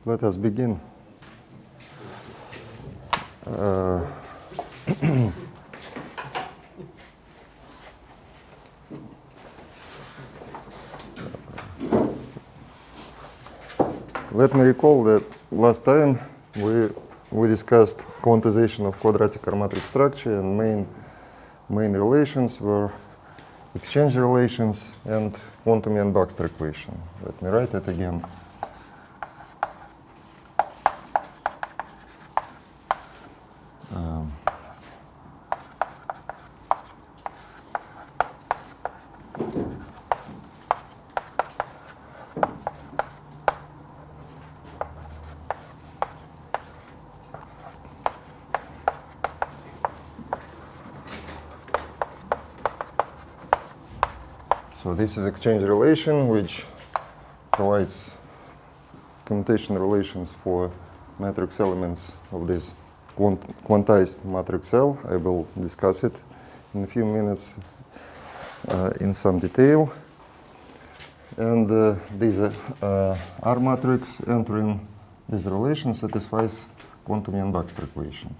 Let us begin. Let me recall that last time we discussed quantization of quadratic R-matrix structure, and main relations were exchange relations and quantum-Yang-Baxter equation. Let me write it again. So this is exchange relation, which provides commutation relations for matrix elements of this quantized matrix L. I will discuss it in a few minutes in some detail. And this R matrix entering this relation satisfies quantum Yang-Baxter equation.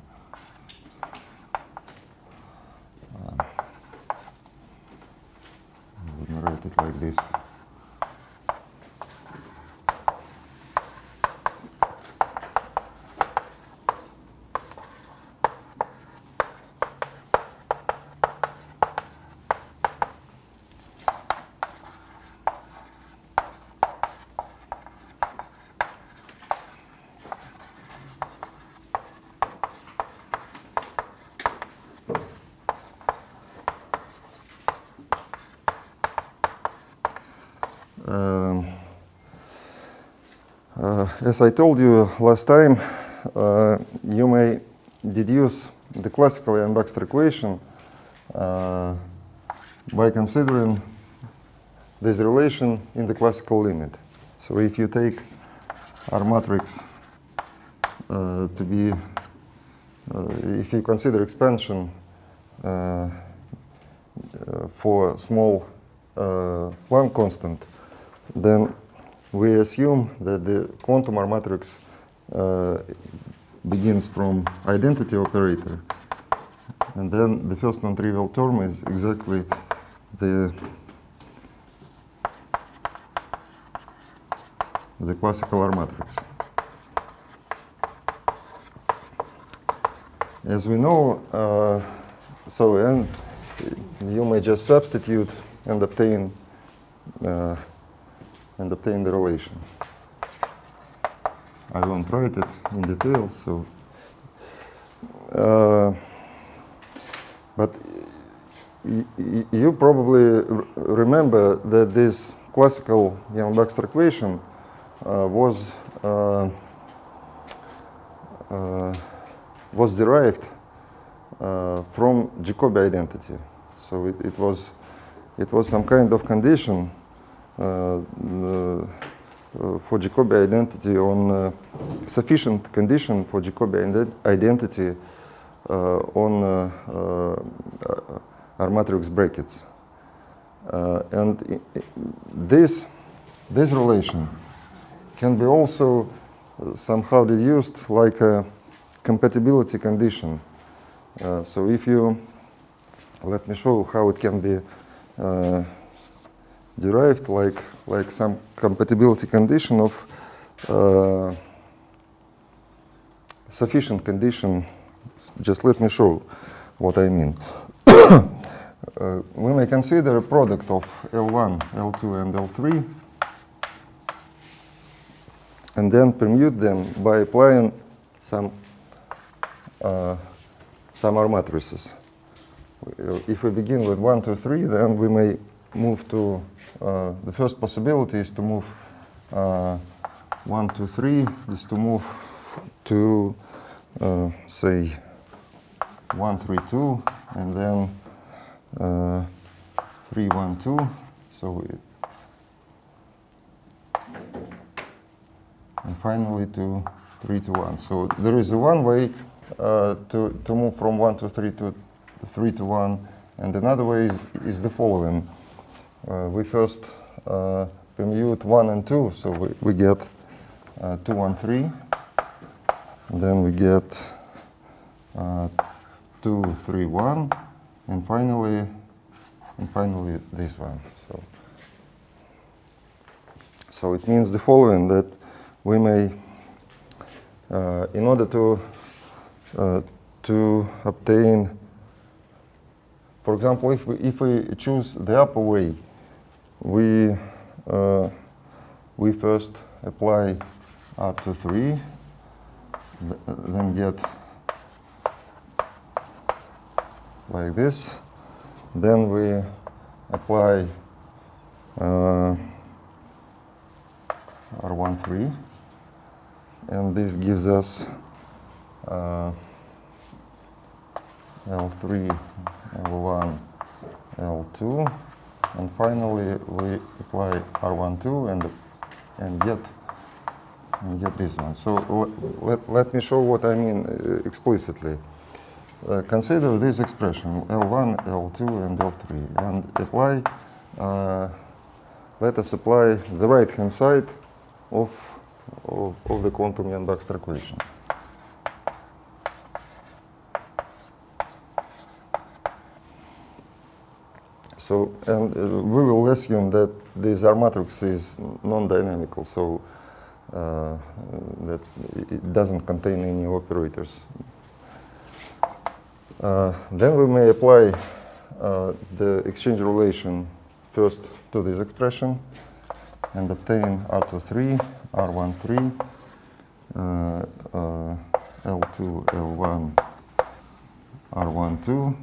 Let me write it like this. As I told you last time, you may deduce the classical Yang-Baxter equation by considering this relation in the classical limit. So if you take R matrix to be, if you consider expansion for small Planck constant, then we assume that the quantum R matrix begins from identity operator, and then the first non-trivial term is exactly the classical R matrix. As we know, and you may just substitute and obtain the relation. I won't write it in detail, so. But you probably remember that this classical Yang-Baxter equation was derived from Jacobi identity. So it was some kind of condition for Jacobi identity on sufficient condition for Jacobi identity on R matrix brackets, and this relation can be also somehow deduced like a compatibility condition. So if you let me show how it can be derived like some compatibility condition of sufficient condition. Just let me show what I mean. We may consider a product of L1, L2, and L3, and then permute them by applying some R matrices. If we begin with 1, 2, 3, then we may move to the first possibility is to move 1, 2, 3 is to move to say 1, 3, 2, and then 3, 1, 2. So and finally to 3 to 1. So there is one way to move from 1 to 3 to 3 to 1, and another way is the following. We first permute 1 and 2, so we get 2, 1, 3. Then we get 2, 3, 1, and finally this one. So it means the following, that we may, in order to obtain, for example, if we choose the upper way, we first apply R23, then get like this. Then we apply R13, and this gives us L3, L1, L2, and finally we apply R12 and get this one. So let me show what I mean explicitly. Consider this expression L1, L2, and L3, and apply. Let us apply the right-hand side of the quantum Yang-Baxter equation. So, and we will assume that this R matrix is non-dynamical, so that it doesn't contain any operators. Then we may apply the exchange relation first to this expression and obtain R23, R13, L2, L1, R12,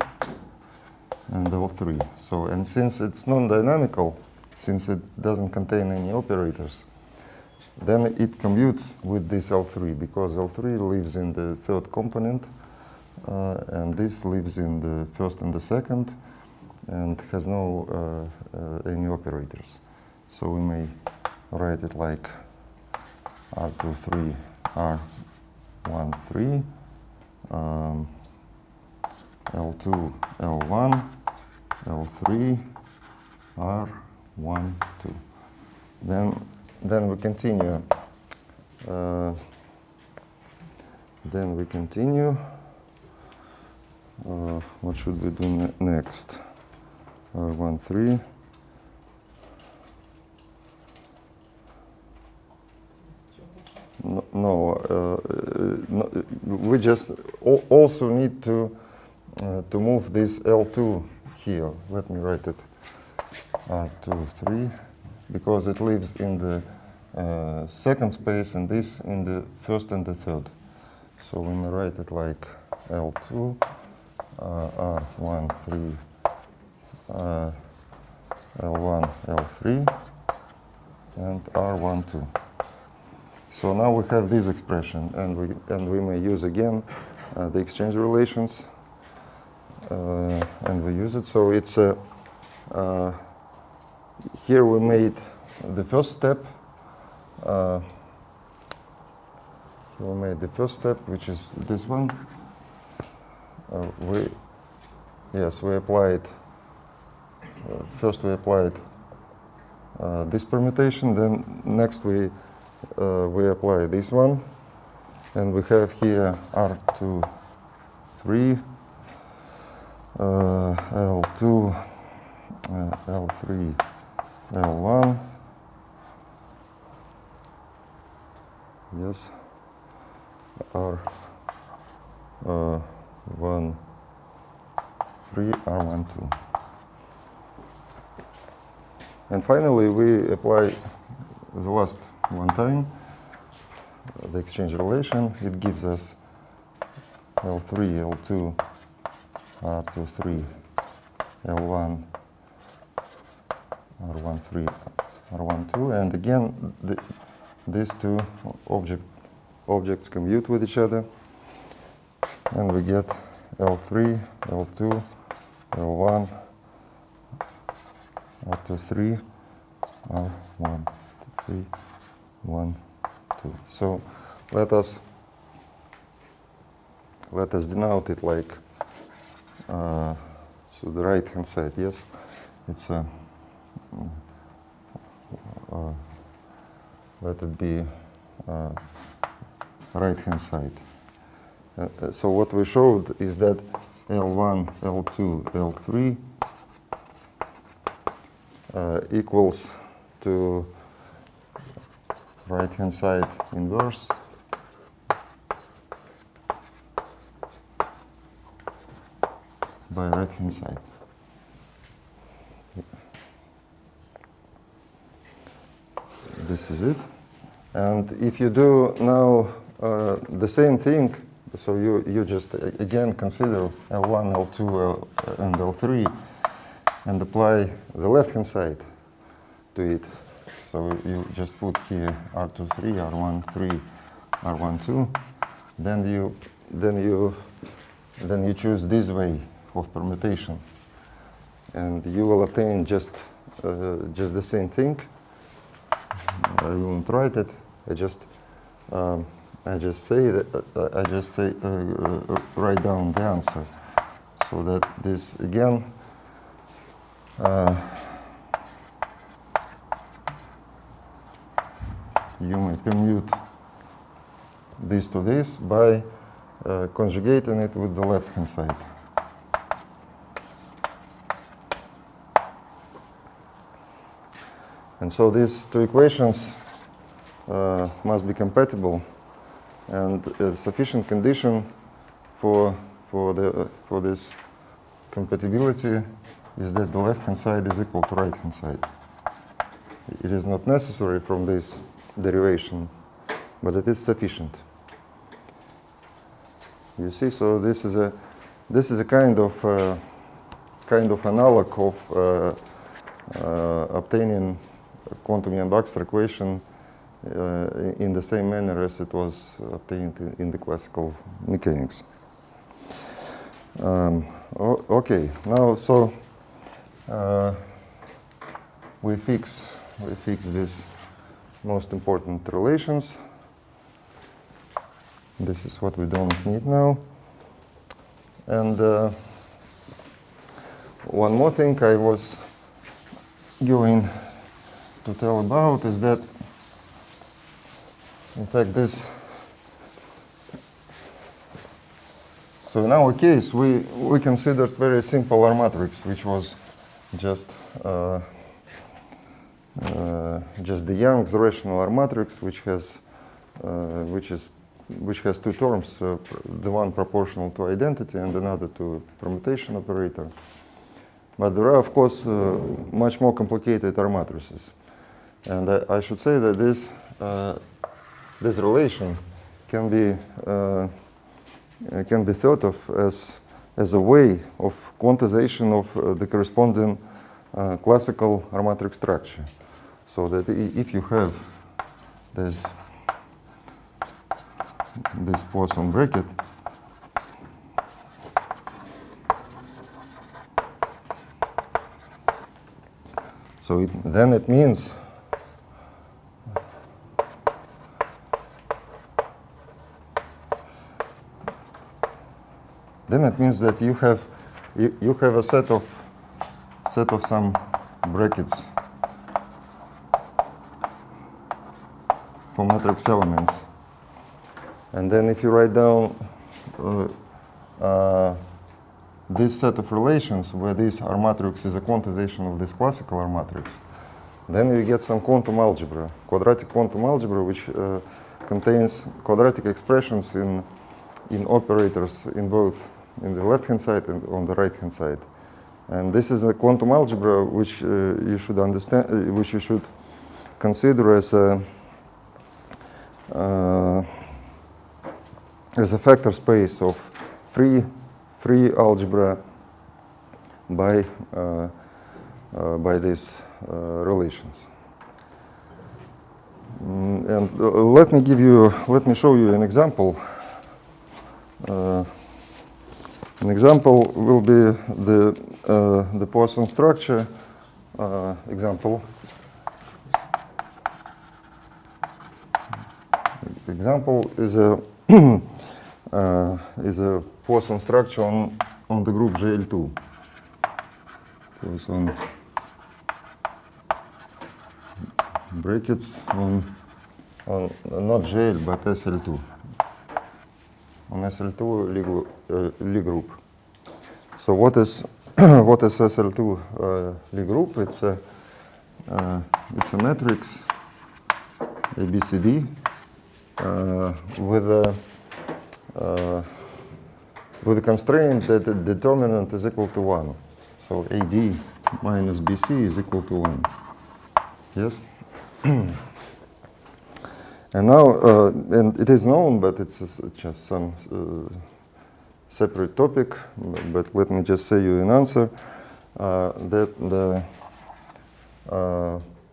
and L3. So, and since it's non-dynamical, since it doesn't contain any operators, then it commutes with this L3, because L3 lives in the third component, and this lives in the first and the second, and has no any operators. So we may write it like R23, R13, L2, L1, L3, R12. Then we continue. What should we do next? R13. No, we just also need to move this L2 here. Let me write it R23, because it lives in the second space and this in the first and the third. So we may write it like L2, R13, L1, L3, and R12. So now we have this expression, and we may use again the exchange relations, and we use it. So it's here we made the first step. We made the first step, which is this one. We applied. First we applied this permutation. Then next we apply this one, and we have here R23, L2, L3, L1. Yes. R1, 3, R12. And finally, we apply the last one time the exchange relation. It gives us L3, L2, R23, L1, R13, R12, and again these two objects commute with each other, and we get L3, L2, L1, R23, R1, 3, 1, 2. So let us denote it like so the right hand side. Yes, it's let it be right-hand side. So what we showed is that L1, L2, L3 equals to right-hand side inverse by right-hand side. This is it. And if you do now the same thing, so you just again consider L1, L2, and L3 and apply the left-hand side to it. So you just put here R23, R13, R12. Then you choose this way of permutation, and you will obtain just the same thing. I won't write it. I just write down the answer, so that this again you may commute this to this by conjugating it with the left-hand side. And so these two equations must be compatible, and a sufficient condition for this compatibility is that the left-hand side is equal to right-hand side. It is not necessary from this derivation, but it is sufficient. You see, so this is a kind of analog of obtaining quantum Yang-Baxter equation in the same manner as it was obtained in the classical mechanics. Okay, now so we fix these most important relations. This is what we don't need now. And one more thing I was going to tell about is that, in fact, so in our case, we considered very simple R matrix, which was just the Young's rational R matrix, which has two terms, the one proportional to identity and another to permutation operator. But there are, of course, much more complicated R matrices. And I should say that this relation can be thought of as a way of quantization of the corresponding classical R matrix structure. So that if you have this Poisson bracket, so then it means that you have a set of some brackets for matrix elements, and then if you write down this set of relations where this R matrix is a quantization of this classical R matrix, then you get some quantum algebra, quadratic quantum algebra, which contains quadratic expressions in operators in both in the left-hand side and on the right-hand side. And this is a quantum algebra which you should understand, which you should consider as a vector space of free algebra by these relations. And let me show you an example. An example will be the Poisson structure example. Example is a Poisson structure on the group GL2. Poisson brackets on on not GL but SL2. On SL2 Lie group. So what is what is SL2 Lie group? It's a matrix ABCD with a constraint that the determinant is equal to 1. So AD minus BC is equal to 1. Yes? And now, and it is known, but it's just some separate topic, but let me just say you an answer, that the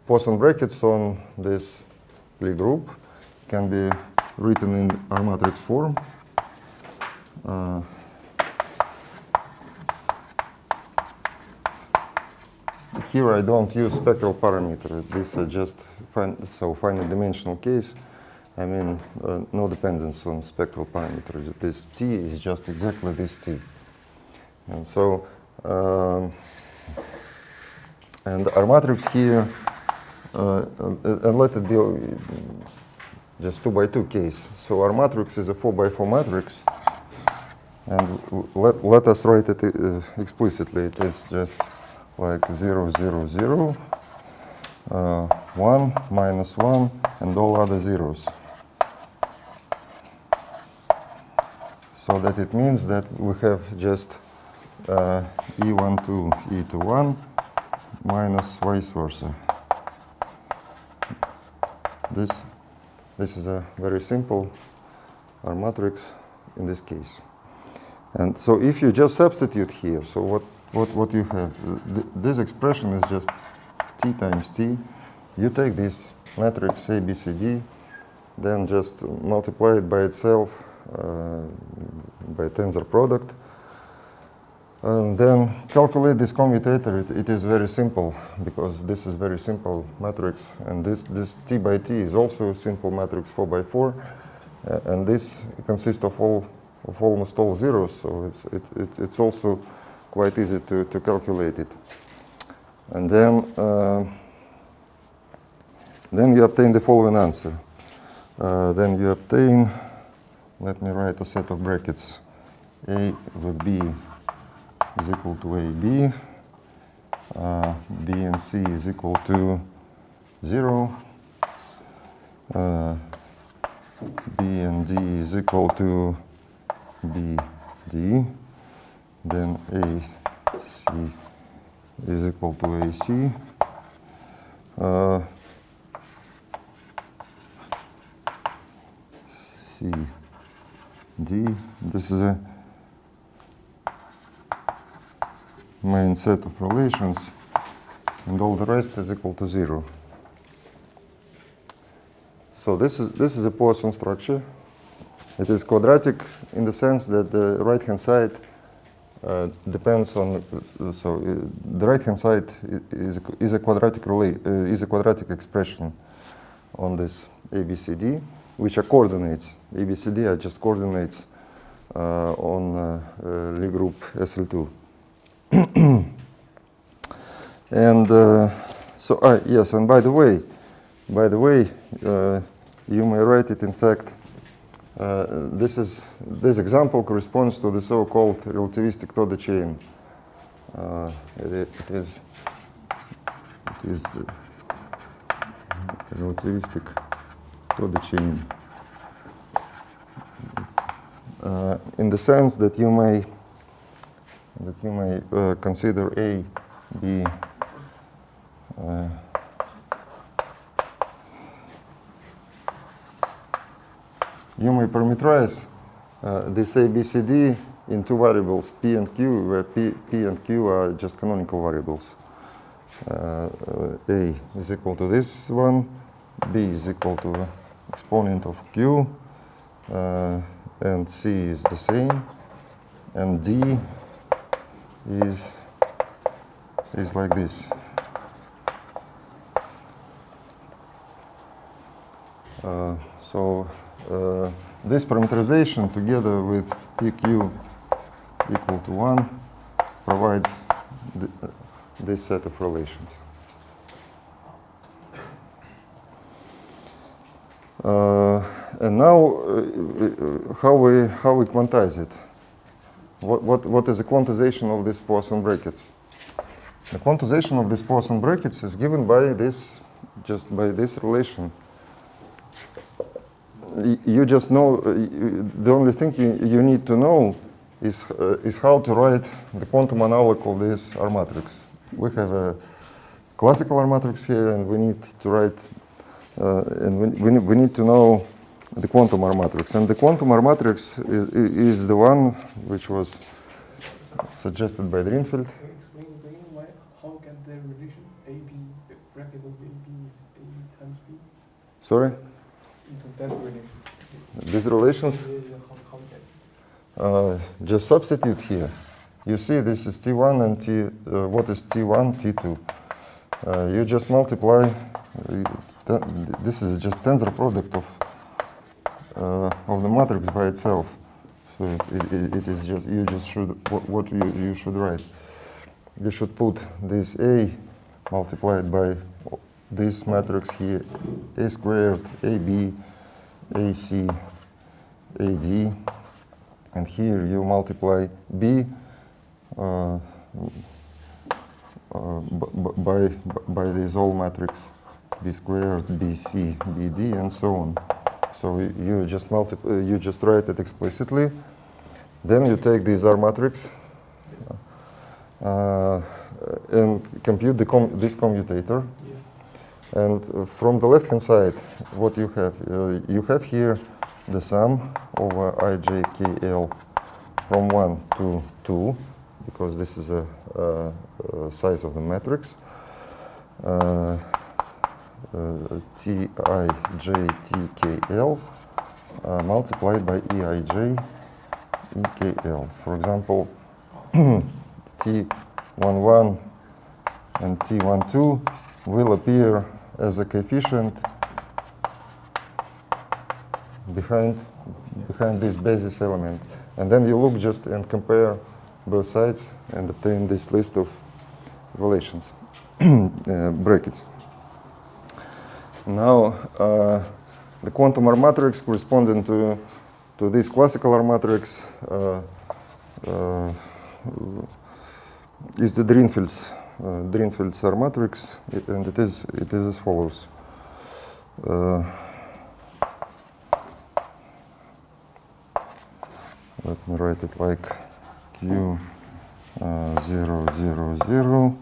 Poisson brackets on this Lie group can be written in R matrix form. Here I don't use spectral parameter. This is just finite dimensional case. I mean, no dependence on spectral parameter. This T is just exactly this T. And so, and our matrix here, and let it be just 2 by 2 case. So our matrix is a 4 by 4 matrix. And let us write it explicitly. It is just like 0, 0, 0, 1, minus 1, and all other zeros. So that it means that we have just E1 to E2 1 minus vice versa. This is a very simple R matrix in this case. And so if you just substitute here, so what you have, this expression is just T times T. You take this matrix A, B, C, D, then just multiply it by itself by tensor product, and then calculate this commutator. It is very simple because this is very simple matrix, and this T by T is also a simple matrix 4 by 4, and this consists of almost all zeros, so it's also quite easy to calculate it. And then you obtain the following answer. Then you obtain, let me write a set of brackets. A with B is equal to AB, B and C is equal to 0, B and D is equal to B, D, then AC is equal to AC, C, D. This is a main set of relations, and all the rest is equal to 0. So this is a Poisson structure. It is quadratic in the sense that the right-hand side depends on. So the right-hand side is a quadratic expression on this ABCD, which are coordinates. ABCD are just coordinates on Lie group SL2. And so yes, and by the way, you may write it. In fact, this example corresponds to the so-called relativistic Toda chain. It is relativistic Toda chain in the sense that you may consider A, B, you may parameterize this ABCD in two variables, P and Q, where P and Q are just canonical variables. A is equal to this one, B is equal to exponent of Q, and C is the same, and D is like this. So this parameterization together with PQ equal to 1 provides this set of relations. And now, how we quantize it? What is the quantization of these Poisson brackets? The quantization of these Poisson brackets is given by this, just by this relation. You just know, the only thing you need to know is how to write the quantum analog of this R matrix. We have a classical R matrix here, and we need to write, and we need to know the quantum R matrix. And the quantum R matrix is the one which was suggested by Drinfeld. Explain why, how can the relation AB, the bracket of AB is A times B? Sorry? Into that relation. These relations? How Just substitute here. You see this is T1 and what is T1, T2. You just multiply, this is just tensor product of the matrix by itself. So it is just, you just should, what you should write. You should put this A multiplied by this matrix here, A squared, AB, AC, AD, and here you multiply B by this whole matrix, B squared, BC, BD, and so on. So you just you just write it explicitly. Then you take this R matrix and compute this commutator. Yeah. And from the left-hand side, what you have here the sum over ijkl from 1 to 2, because this is a size of the matrix. Tijtkl multiplied by eij ekl. For example, T11 and T12 will appear as a coefficient behind this basis element. And then you look just and compare both sides and obtain this list of relations, brackets. Now, the quantum R matrix corresponding to this classical R matrix is the Drinfeld's R matrix, and it is as follows. Let me write it like Q 0, 0, 0,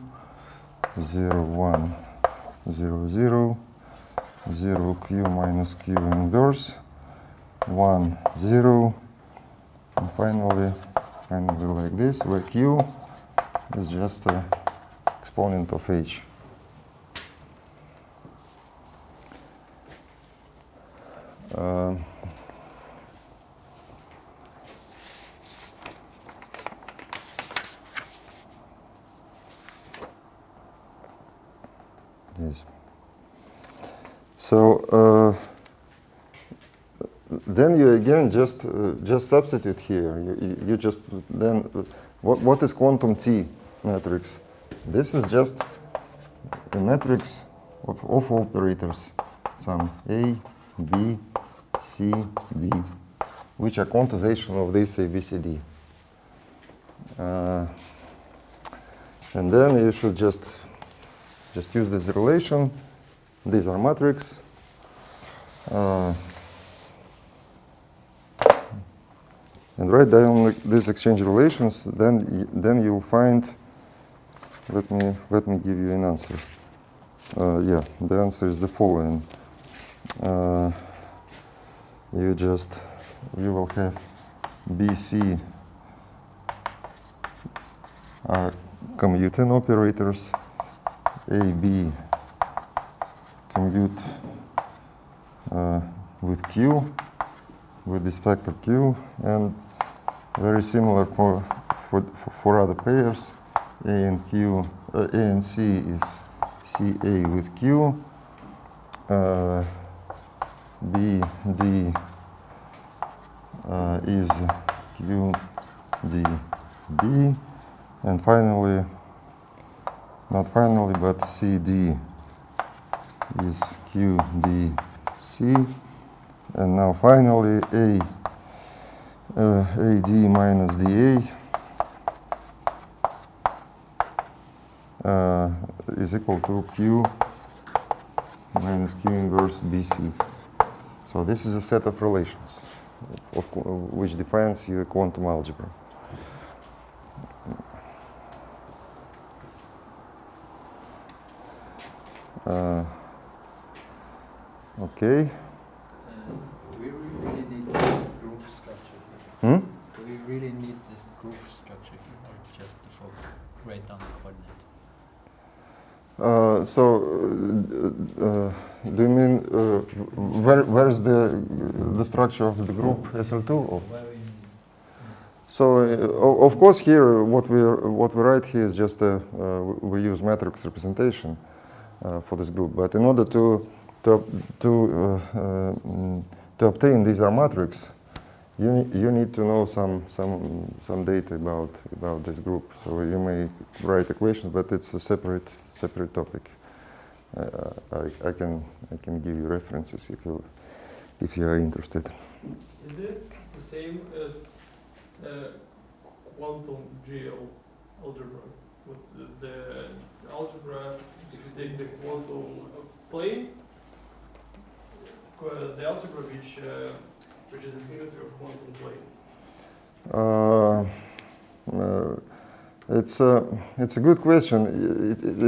0, 1, 0, 0, 0 Q minus Q inverse, 1, 0, and finally like this, where Q is just an exponent of H. Yes. So then you again just substitute here. You just then what is quantum T matrix? This is just a matrix of operators, some A, B, C, D, which are quantization of this ABCD. And then you should just use this relation. These are matrix. And write down these exchange relations. Then you'll find. Let me give you an answer. Yeah, the answer is the following. You will have BC are commuting operators. AB commute with Q, with this factor Q, and very similar for other pairs. A and Q, A and C is CA with Q. B, D is Q, D, B, and finally, not finally, but CD is Q, D, C, And now finally AD minus DA is equal to Q minus Q inverse BC. So this is a set of relations which defines your quantum algebra. Okay. Do we really need this group structure here? Hmm? Do we really need this group structure here, or just to write down the coordinate? Do you mean where is the structure of the group SL2? Or? Where we need. So of course here what we write here is just we use matrix representation for this group. But in order to obtain these R matrix, you need to know some data about this group. So you may write equations, but it's a separate topic. I can give you references if you are interested. Is this the same as quantum GL algebra? With the algebra, if you take the quantum plane, the algebra which is the symmetry of quantum plane. It's a good question.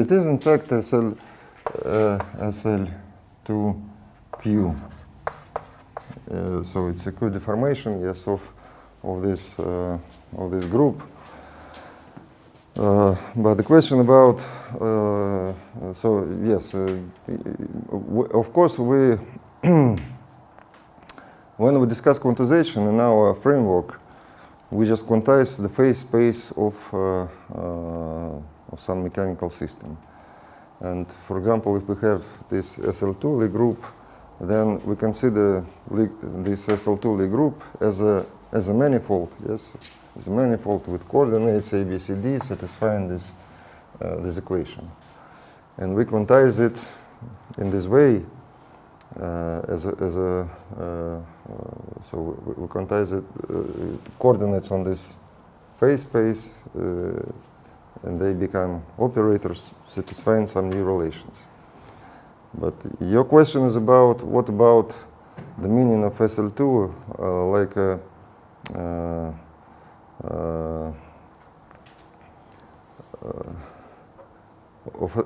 It is in fact SL2Q. So it's a co-deformation, yes, of this group. But the question about so yes, of course we when we discuss quantization in our framework, we just quantize the phase space of some mechanical system. And for example, if we have this SL2 Lie group, then we consider this SL2 Lie group as a manifold, yes, as a manifold with coordinates A, B, C, D satisfying this equation. And we quantize it in this way so we quantize it coordinates on this phase space, and they become operators satisfying some new relations. But your question is about what about the meaning of SL2, like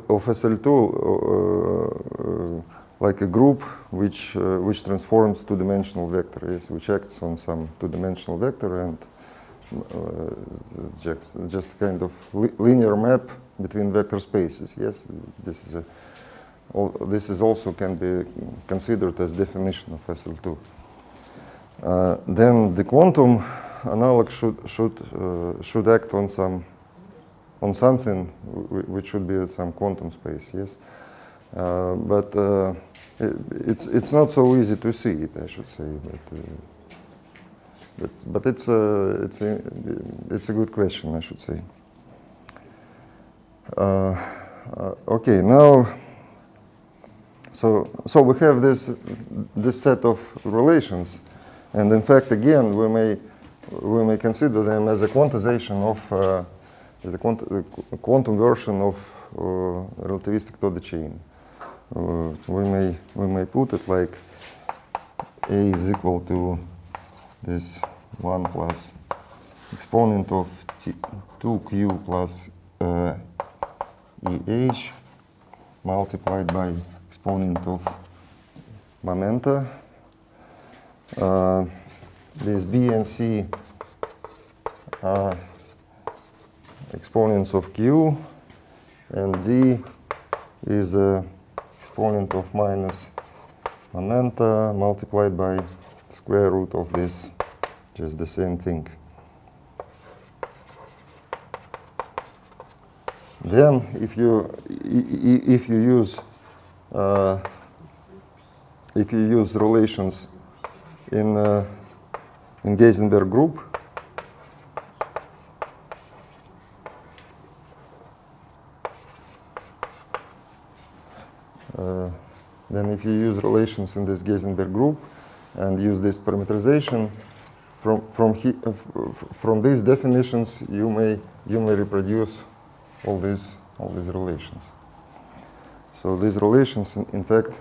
of SL2, like a group which transforms two-dimensional vector, yes, which acts on some two-dimensional vector and just kind of linear map between vector spaces. Yes, this is also can be considered as definition of SL2. Then the quantum analog should act on something which should be some quantum space. Yes. But it's not so easy to see it, I should say. But it's a good question, I should say. Okay, now so we have this set of relations, and in fact, again, we may consider them as a quantization of the quantum version of relativistic Toda chain. We may put it like A is equal to this 1 plus exponent of 2Q plus EH multiplied by exponent of momenta. This B and C are exponents of Q, and D is exponent of minus momenta multiplied by square root of this, just the same thing. Then, if you use relations in Heisenberg group, then if you use relations in this Heisenberg group, and use this parameterization. From these definitions, you may reproduce all these relations. So these relations, in fact,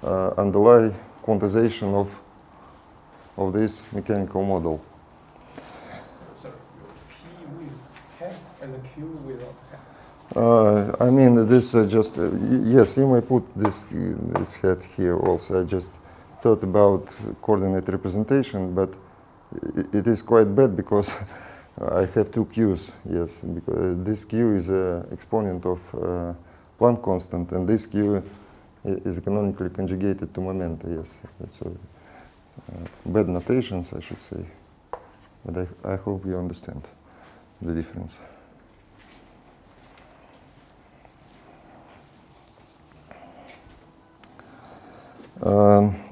underlie quantization of this mechanical model. Sorry, P with hat and a Q without hat. I mean, this just yes, you may put this hat here also. I just thought about coordinate representation, but it is quite bad because I have two Q's. Yes, because this Q is an exponent of Planck constant, and this Q is canonically conjugated to momenta. Yes, so bad notations, I should say, but I hope you understand the difference.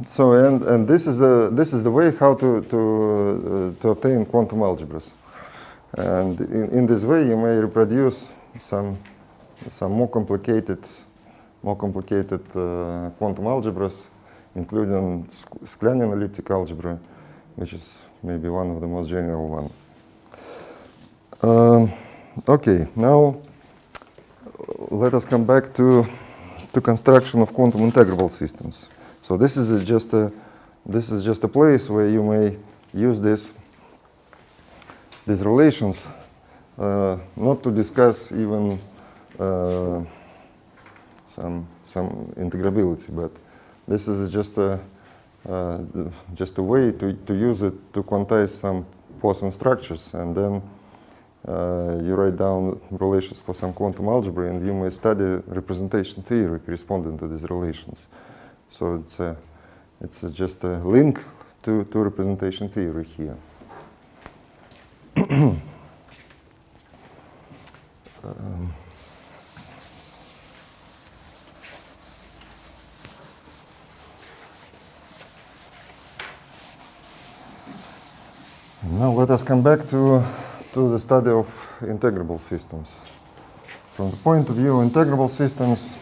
So and this is the way how to obtain quantum algebras, and in this way you may reproduce some more complicated quantum algebras, including Sklenin elliptic algebra, which is maybe one of the most general one. Okay, now let us come back to construction of quantum integrable systems. So this is just a place where you may use these relations, not to discuss even some integrability, but this is just a way to use it to quantize some Poisson structures, and then you write down relations for some quantum algebra, and you may study representation theory corresponding to these relations. So it's just a link to representation theory here. Now let us come back to the study of integrable systems. From the point of view of integrable systems,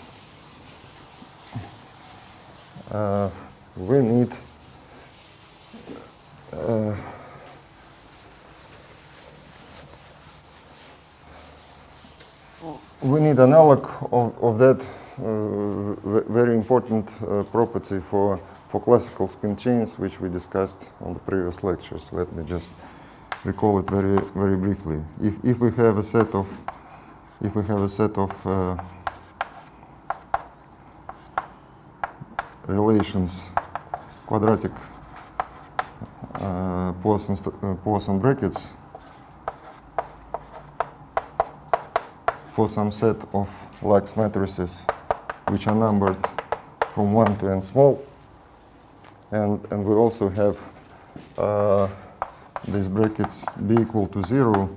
we need analog of that very important property for classical spin chains, which we discussed on the previous lectures. Let me just recall it very briefly. If we have a set of relations, quadratic Poisson brackets for some set of lax matrices which are numbered from 1 to n small, and we also have these brackets b equal to 0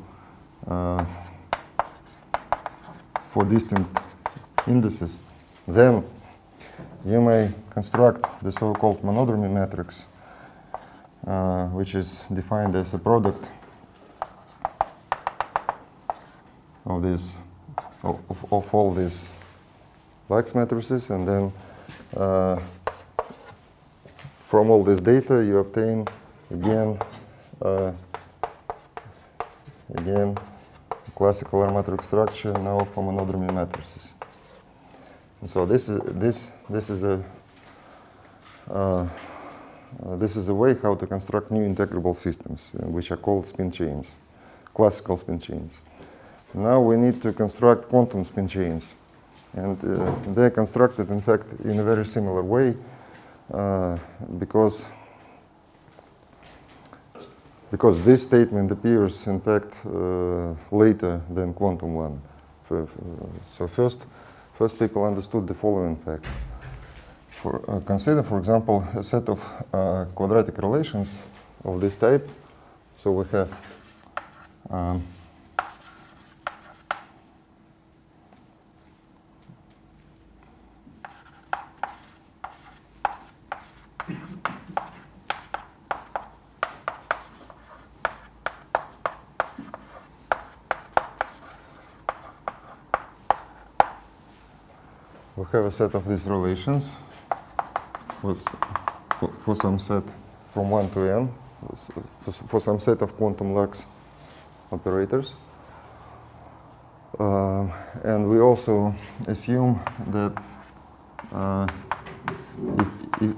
for distinct indices, then you may construct the so-called monodromy matrix, which is defined as a product of all these lax matrices, and then from all this data you obtain again classical R-matrix structure now for monodromy matrices. And so this is a way how to construct new integrable systems, which are called spin chains, classical spin chains. Now we need to construct quantum spin chains, and they're constructed, in fact, in a very similar way, because this statement appears, in fact, later than quantum one. So first people understood the following fact. Consider, for example, a set of quadratic relations of this type. So we have a set of these relations for from 1 to n for some set of quantum lax operators. And we also assume that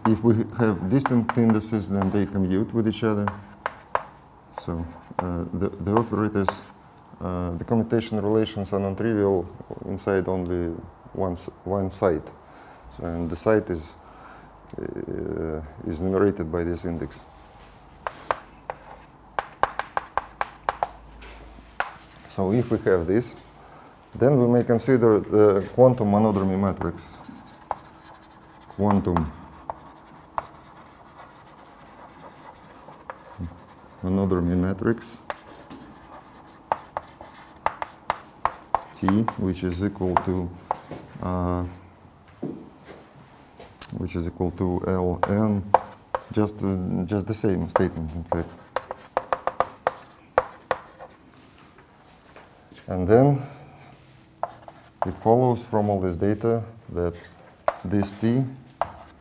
if we have distant indices, then they commute with each other. So the operators, the commutation relations are non-trivial inside only one site. So, and the site is numerated by this index. So if we have this, then we may consider the quantum monodromy matrix. Quantum monodromy matrix T, which is equal to Ln, just the same statement, in fact. And then it follows from all this data that this T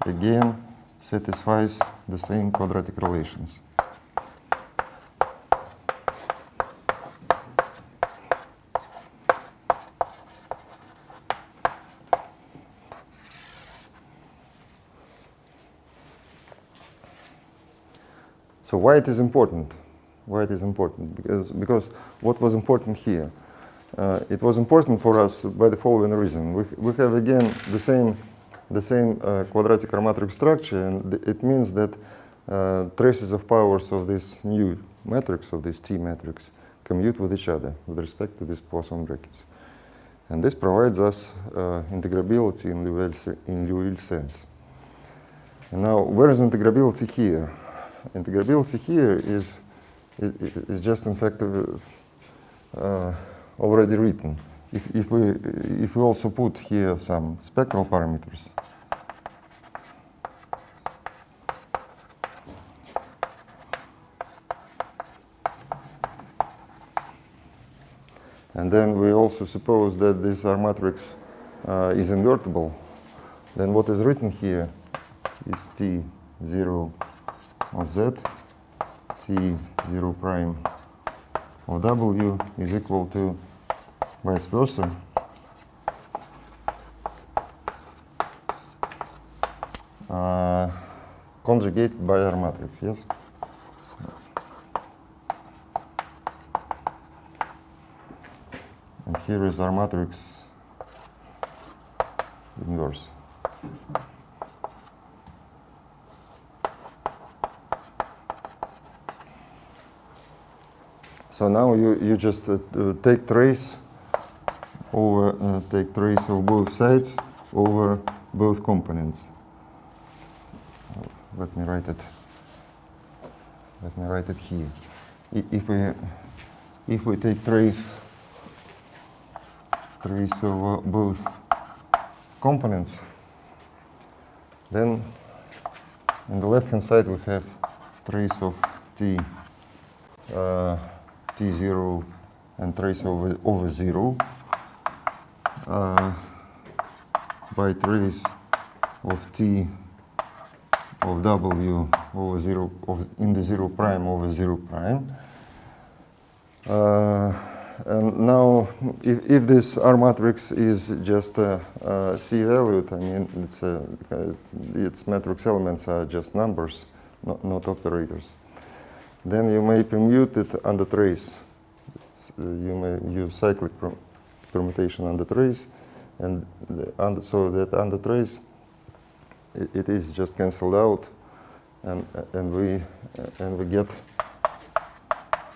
again satisfies the same quadratic relations. So why it is important? Why it is important? Because what was important here? It was important for us by the following reason. We have again the same quadratic matrix structure, and it means that traces of powers of this new matrix, of this T matrix, commute with each other with respect to these Poisson brackets. And this provides us integrability in Liouville sense. And now, where is integrability here? Integrability here is just, in fact, already written. If we also put here some spectral parameters, and then we also suppose that this R matrix is invertible, then what is written here is T0 of Z, T0 prime of W is equal to vice versa conjugated by R matrix, yes? And here is R matrix inverse. So now you just take trace of both sides over both components. Let me write it here. If we take trace over both components, then on the left-hand side we have trace of T0 and trace over 0 by trace of T of W over 0 in the 0 prime over 0 prime. And now, if this R matrix is just C-valued, I mean, its matrix elements are just numbers, not operators, then you may permute it under trace. You may use cyclic permutation under trace, and so that under trace it is just cancelled out, and we get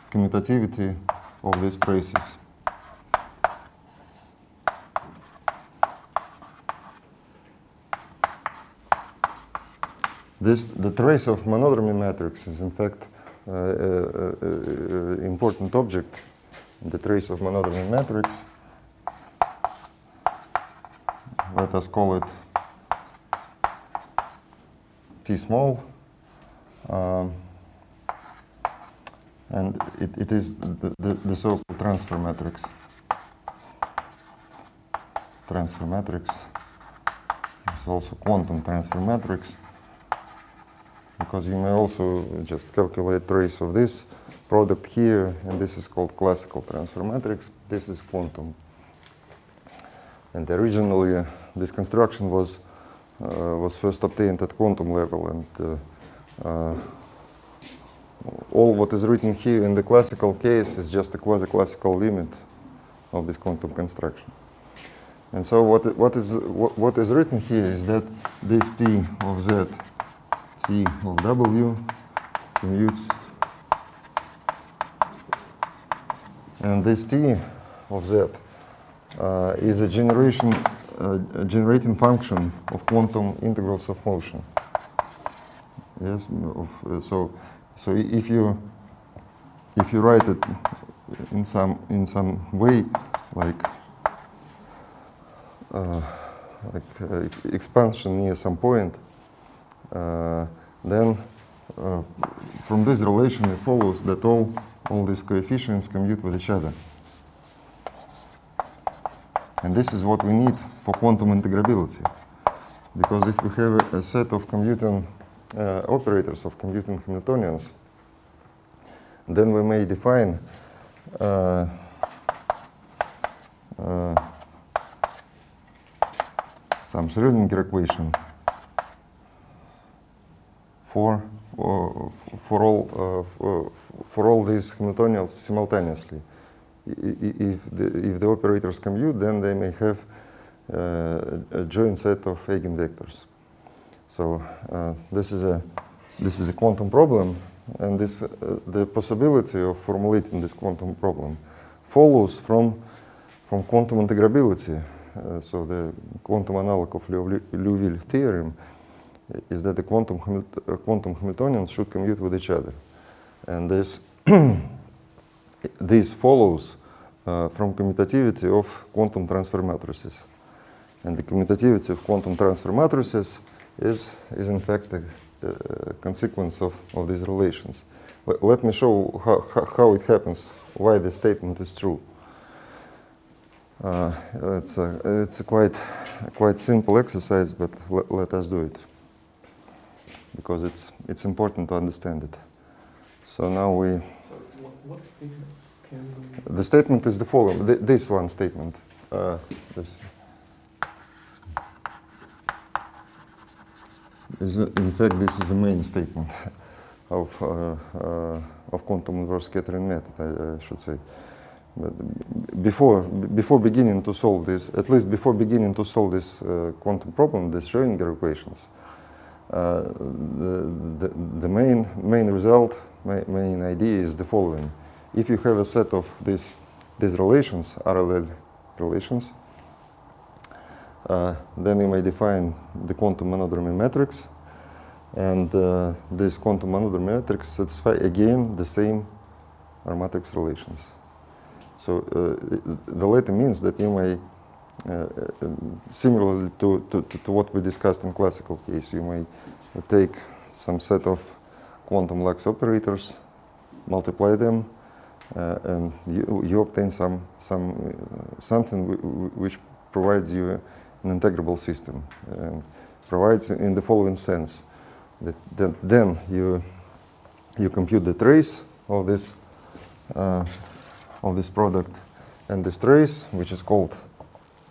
commutativity of these traces. The trace of monodromy matrix is in fact important object. The trace of monodromy matrix, let us call it T small, and it is the so-called transfer matrix. Transfer matrix is also quantum transfer matrix, because you may also just calculate trace of this product here, and this is called classical transfer matrix. This is quantum. And originally, this construction was first obtained at quantum level, and all what is written here in the classical case is just a quasi-classical limit of this quantum construction. And so what is written here is that this T of Z, T of W commutes, and this T of Z is a generating function of quantum integrals of motion. Yes, so if you write it in some way, like expansion near some point, then from this relation it follows that all these coefficients commute with each other. And this is what we need for quantum integrability. Because if we have a set of commuting operators, of commuting Hamiltonians, then we may define some Schrödinger equation for all these Hamiltonians simultaneously. If the operators commute, then they may have a joint set of eigenvectors. So this is a quantum problem, and the possibility of formulating this quantum problem follows from quantum integrability. So the quantum analog of Liouville theorem is that the quantum Hamiltonians should commute with each other, and this follows from commutativity of quantum transfer matrices. And the commutativity of quantum transfer matrices is in fact a consequence of these relations. Let me show how it happens, why this statement is true. It's a quite simple exercise, but let us do it, because it's important to understand it. So now we... So what statement can we... The statement is the following, this one statement. In fact, this is the main statement of quantum inverse scattering method, I should say. But before beginning to solve this, at least before beginning to solve this quantum problem, these Schrödinger equations, the main result, main idea is the following. If you have a set of these relations, RLL relations, then you may define the quantum monodromy matrix, and this quantum monodromy matrix satisfy again the same R matrix relations. So the latter means that you may, similarly to what we discussed in classical case, you may take some set of quantum lax operators, multiply them, and you obtain something which provides you an integrable system, and provides in the following sense that then you compute the trace of this product, and this trace, which is called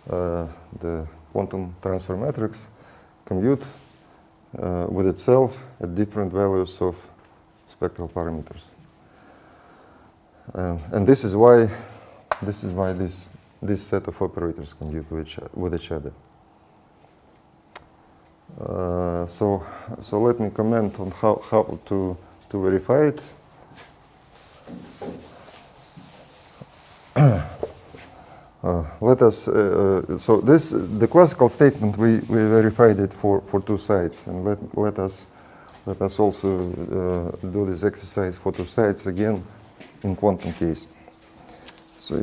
the quantum transfer matrix, commute with itself at different values of spectral parameters. And this is why this set of operators commute with each other. So let me comment on how to verify it. Let us. So the classical statement we verified it for two sides, and let us also do this exercise for two sides again in quantum case. So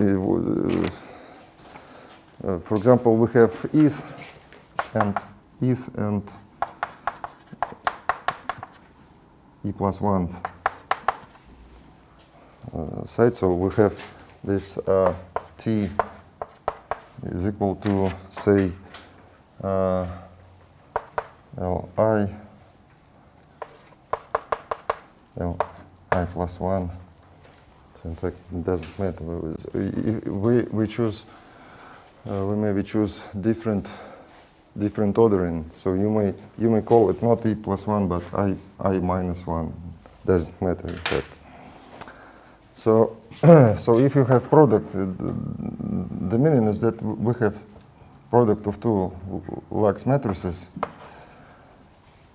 for example, we have ETH and E plus 1 side. So we have this T is equal to, say, Li L I plus 1. So in fact, it doesn't matter. We choose, we maybe choose different ordering. So you may call it not E plus 1, but I minus 1. Doesn't matter in fact. So, so if you have product, the meaning is that we have product of two lax matrices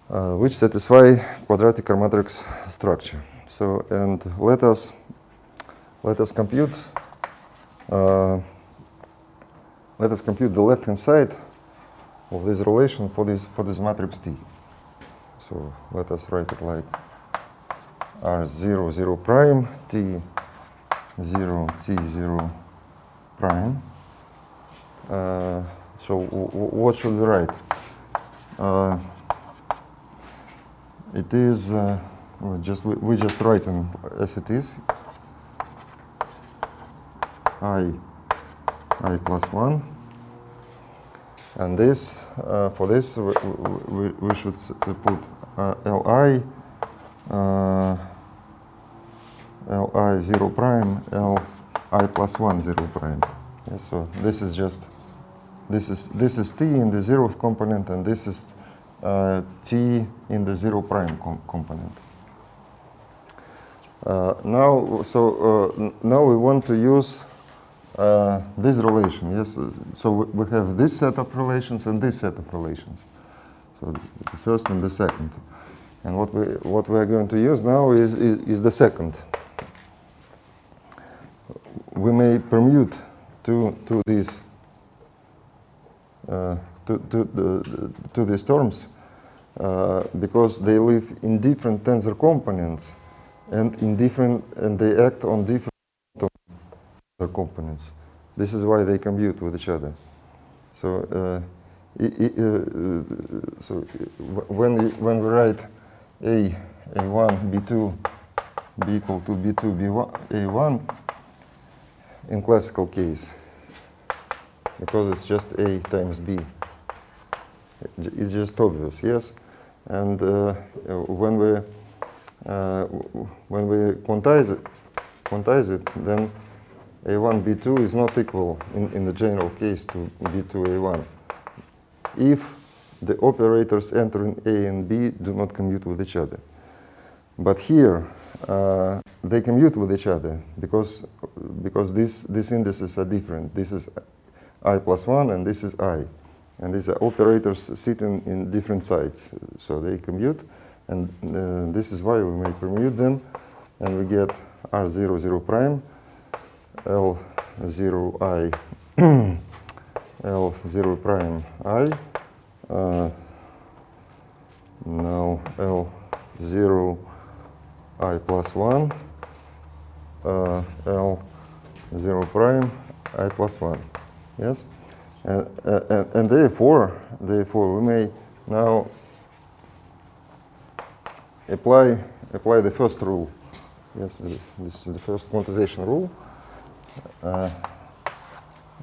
which satisfy quadratic matrix structure. So, and let us compute the left-hand side of this relation for this matrix T. So let us write it like R0, 0 prime, T, 0, T, 0 prime. So what should we write? It is, we just write it as it is. I plus 1. And this, for this, we should put Li, Li 0 prime, Li plus 1 0 prime. Yeah, so this is just, this is T in the 0th component, and this is T in the 0 prime component. Now we want to use this relation, yes. So we have this set of relations and this set of relations. So the first and the second. And what we are going to use now is the second. We may permute to these terms because they live in different tensor components and they act on different components. This is why they commute with each other. So, when we write A1, B2, B equal to B2, B1, A1, in classical case, because it's just A times B, it's just obvious, yes. And when we quantize it, then A1, B2 is not equal in the general case to B2, A1 if the operators entering A and B do not commute with each other. But here, they commute with each other because these indices are different. This is I plus 1 and this is I. And these are operators sitting in different sides. So they commute, and this is why we may permute them, and we get R0, 0 prime, L0 I, L0 prime I, now L0 I plus 1, L0 prime I plus 1. Yes? And therefore, we may now apply the first rule. Yes, this is the first quantization rule.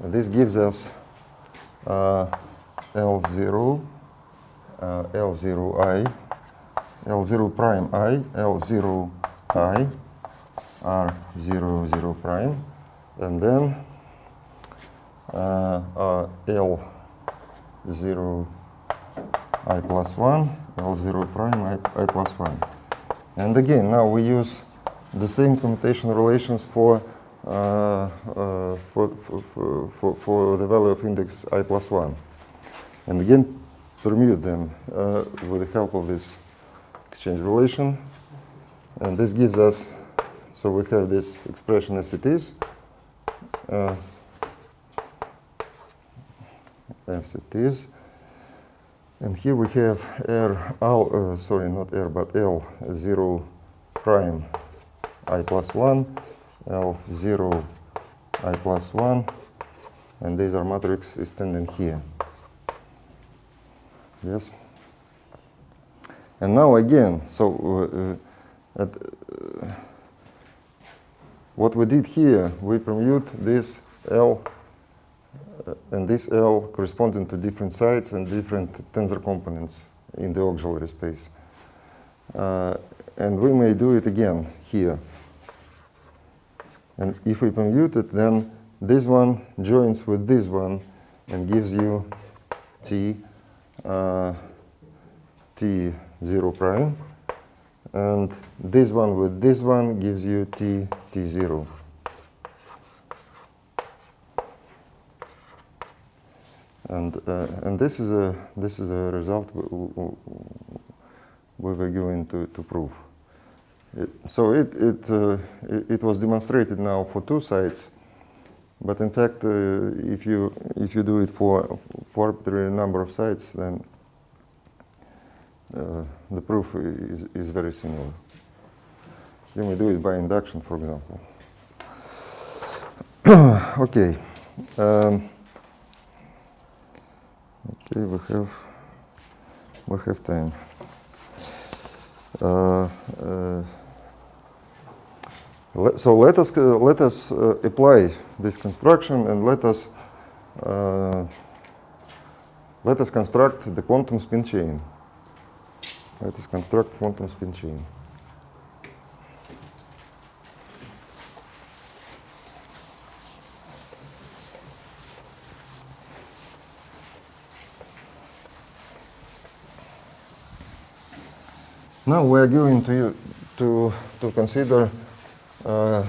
This gives us L0, L0 I, L0 prime I, L0 I, R0, 0 prime, and then L0 I plus 1, L0 prime I plus 1. And again, now we use the same commutation relations for the value of index I plus 1. And again, permute them with the help of this exchange relation. And this gives us, so we have this expression as it is. As it is. And here we have sorry, not R, but L0 prime I plus 1, L0 I plus 1, and these are matrix extending here. Yes. And now again, so what we did here, we permute this L and this L corresponding to different sides and different tensor components in the auxiliary space. and we may do it again here. And if we compute it, then this one joins with this one and gives you t, t0 prime. And this one with this one gives you t0. And this is a result we were going to prove. It was demonstrated now for two sites, but in fact, if you do it for arbitrary number of sites, then the proof is very similar. You may do it by induction, for example. Okay. Okay, we have time. So let us apply this construction, and let us construct the quantum spin chain. Let us construct quantum spin chain. Now we are going to consider a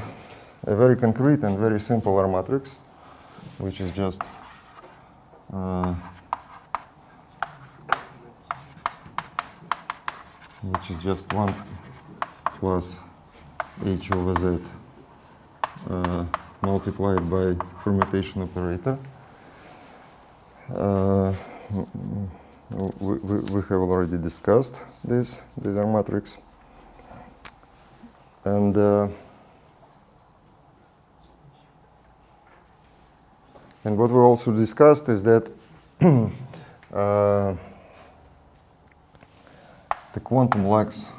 very concrete and very simple R matrix, which is just just 1 plus h over z multiplied by permutation operator. We have already discussed this R matrix, and what we also discussed is that the quantum Lax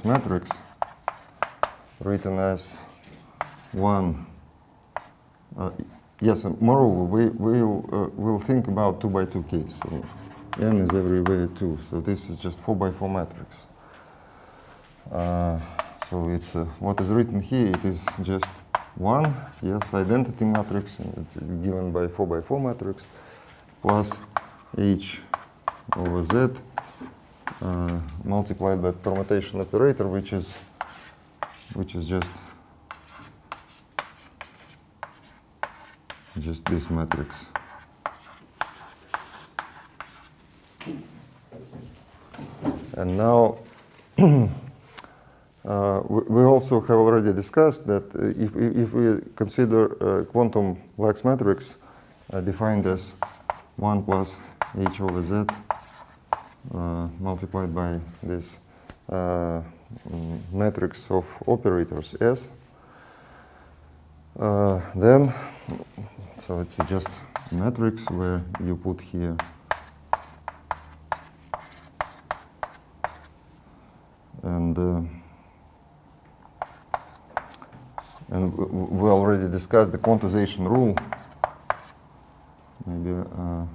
matrix, written as 1. Yes, and moreover, we'll think about 2 by 2 case. So n is everywhere 2. So this is just 4 by 4 matrix. So it's what is written here. It is just 1, yes, identity matrix given by 4 by 4 matrix, plus h over z multiplied by permutation operator, which is just this matrix. And now we also have already discussed that if we consider quantum Lax matrix defined as 1 plus h over z multiplied by this matrix of operators S, then so it's just a matrix where you put here and we already discussed the quantization rule.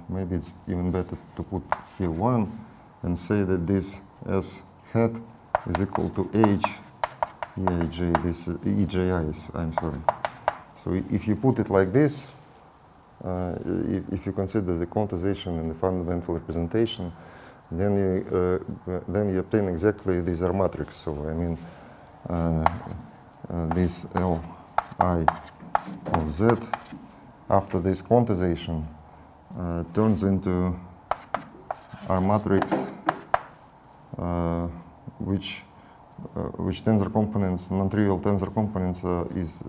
Maybe it's even better to put here 1 and say that this S hat is equal to H EIJ, this EJI, I'm sorry. So if you put it like this, if you consider the quantization and the fundamental representation, then you obtain exactly this R matrix. So I mean, this Li of Z after this quantization turns into R matrix, which tensor components, non-trivial tensor components is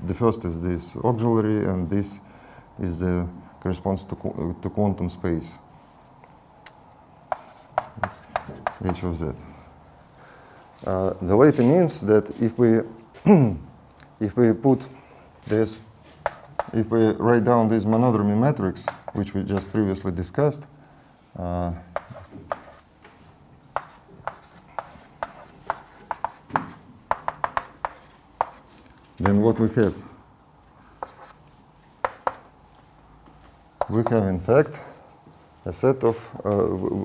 the first is this auxiliary, and this is the corresponds to quantum space H of Z. The latter means that if we put this, if we write down this monodromy matrix, which we just previously discussed, then what we have? We have, in fact, a set of,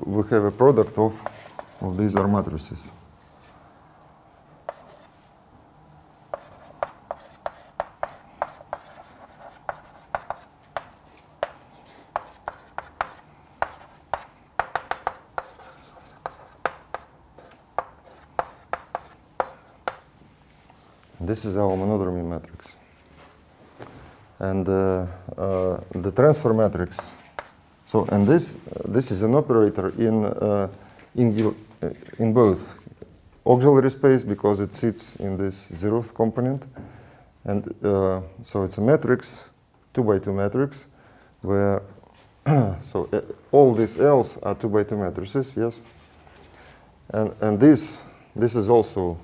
we have a product of these R matrices. This is our monodromy matrix. And the transfer matrix. So, and this is an operator in both auxiliary space because it sits in this zeroth component, and so it's a matrix, 2 by 2 matrix, where so all these L's are 2 by 2 matrices, yes, and this is also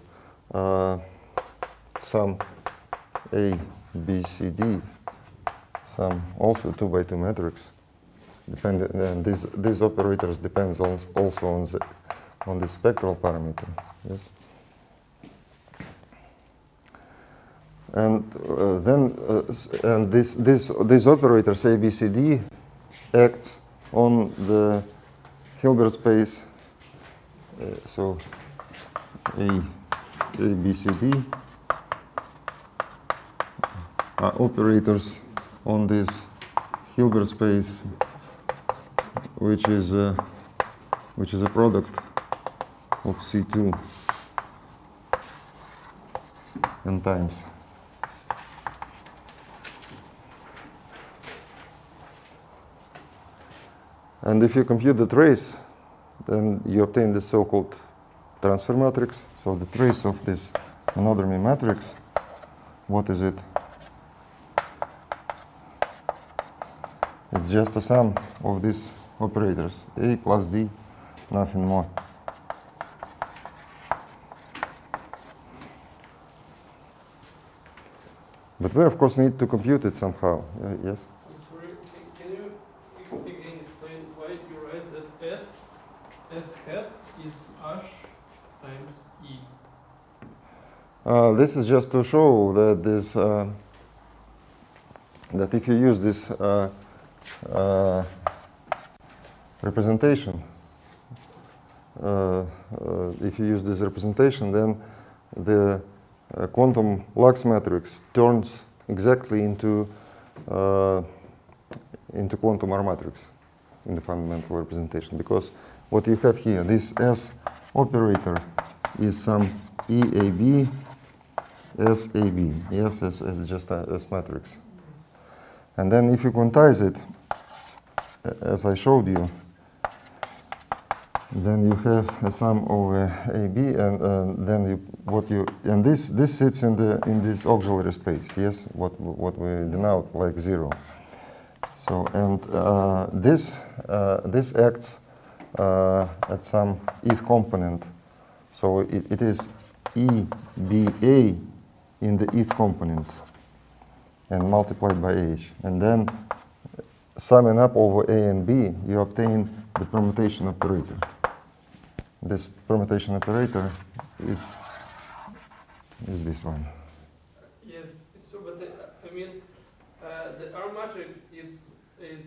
some A, B, C, D, some also 2 by 2 matrix. And these operators depends also on the spectral parameter, yes. And then these operators A, B, C, D acts on the Hilbert space. So A, B, C, D are operators on this Hilbert space, which is a product of C2 n times. And if you compute the trace, then you obtain the so-called transfer matrix. So the trace of this monodromy matrix, what is it? It's just a sum of these operators, A plus D, nothing more. But we, of course, need to compute it somehow. Yes? I'm sorry, can you again explain why you write that S hat is H times E? This is just to show that this that if you use this representation, then the quantum Lux matrix turns exactly into quantum R matrix in the fundamental representation, because what you have here, this S operator is some EAB, SAB, yes, as just a S matrix. And then if you quantize it, as I showed you, then you have a sum over AB, and then this sits in this auxiliary space. Yes, what we denote like 0. So and this acts at some eth component. So it is EBA in the eth component and multiplied by H, and then summing up over A and B, you obtain the permutation operator. This permutation operator is this one. Yes, it's true, but I mean, the R matrix is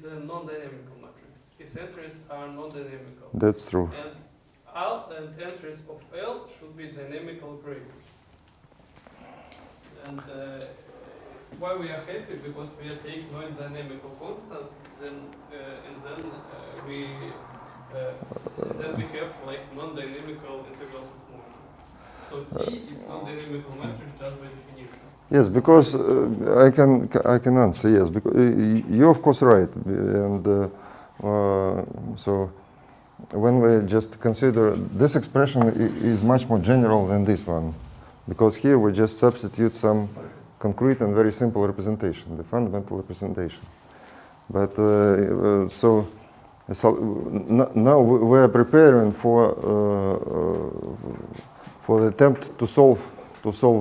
a non-dynamical matrix. Its entries are non-dynamical. That's true. And L and entries of L should be dynamical operators. And why we are happy? Because we take non-dynamical constants, then we have like non-dynamical integrals of motions. So T is non-dynamical matrix just by definition. Yes, because I can answer yes, because you're of course right, and so when we just consider this expression is much more general than this one, because here we just substitute some concrete and very simple representation, the fundamental representation. But so now we are preparing for the attempt to solve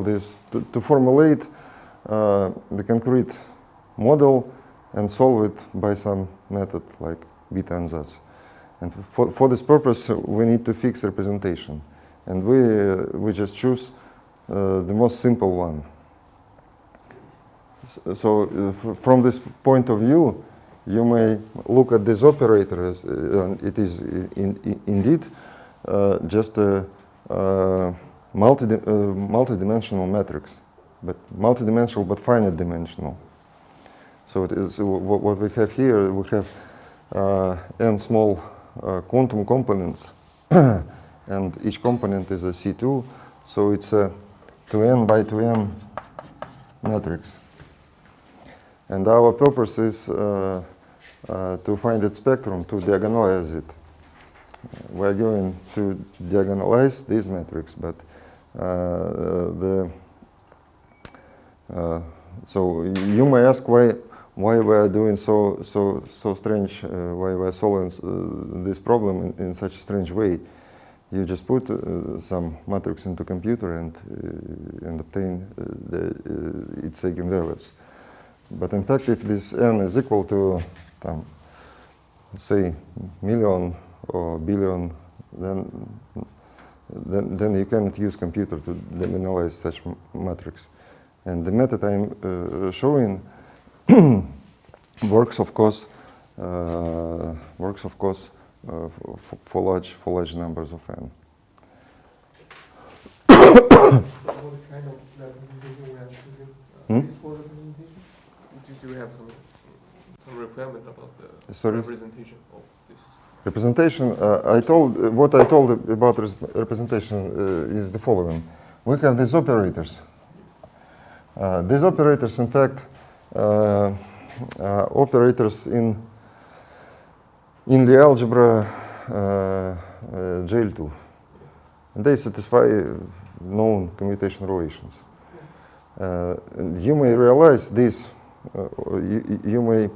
this, to formulate the concrete model and solve it by some method like beta ansatz. And for this purpose, we need to fix representation, and we just choose the most simple one. So from this point of view, you may look at this operator as it is indeed just a multidimensional matrix, but multidimensional but finite dimensional. So it is what we have here. We have n small quantum components, and each component is a C2. So it's a to n by 2n matrix. And our purpose is to find its spectrum, to diagonalize it. We're going to diagonalize this matrix, but so you may ask why we are doing so strange, why we are solving this problem in such a strange way. You just put some matrix into computer and obtain its eigenvalues. But in fact, if this n is equal to, say, million or billion, then you cannot use computer to diagonalize such matrix. And the method I'm showing works, of course, for large numbers of n. What kind of representation we are choosing? This for representation? Do we have some requirement about the representation of this? Representation. What I told about representation is the following. We have these operators. These operators, in fact, operators in the algebra JL2. And they satisfy known commutation relations. You may realize this, you may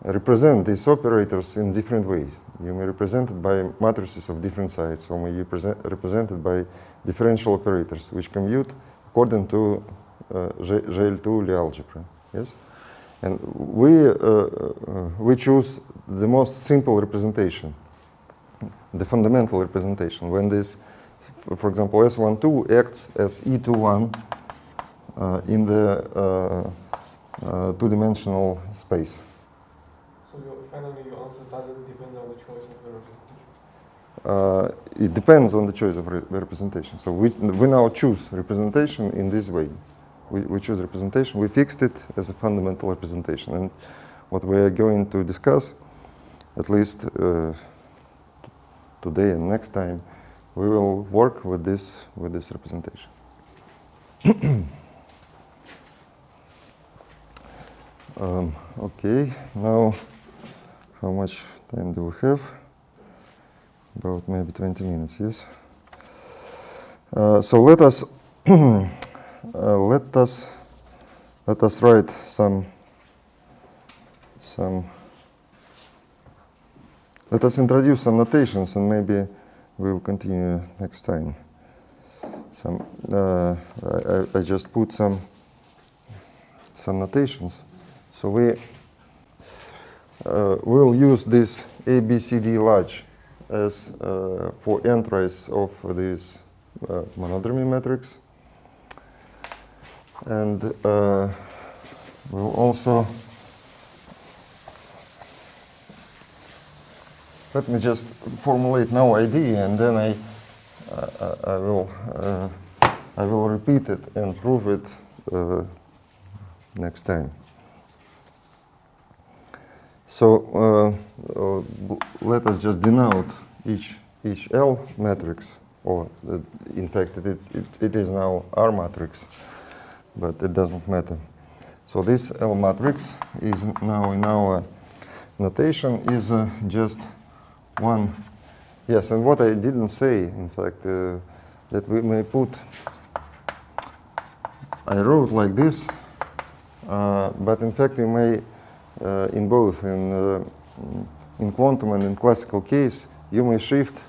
represent these operators in different ways. You may represent it by matrices of different sides, or may you represent it by differential operators, which commute according to JL2 Lie algebra. Yes, and we choose the most simple representation, the fundamental representation. When this, for example, S12 acts as E21 in the two-dimensional space. So finally, your answer doesn't depend on the choice of the representation? It depends on the choice of representation. So we now choose representation in this way. We choose representation. We fixed it as a fundamental representation. And what we are going to discuss, at least today and next time, we will work with this representation. Okay, now how much time do we have? About maybe 20 minutes, yes? So let us write some let us introduce some notations, and maybe we'll continue next time. I just put some notations. So we will use this ABCD large as for entries of this monodromy matrix, and we'll also, let me just formulate now idea, and then I will repeat it and prove it next time. So let us just denote each L matrix, or in fact it is now R matrix, but it doesn't matter. So this L matrix is now in our notation is just one. Yes, and what I didn't say, in fact, that we may put, I wrote like this, but in fact we may in both, in quantum and in classical case, you may shift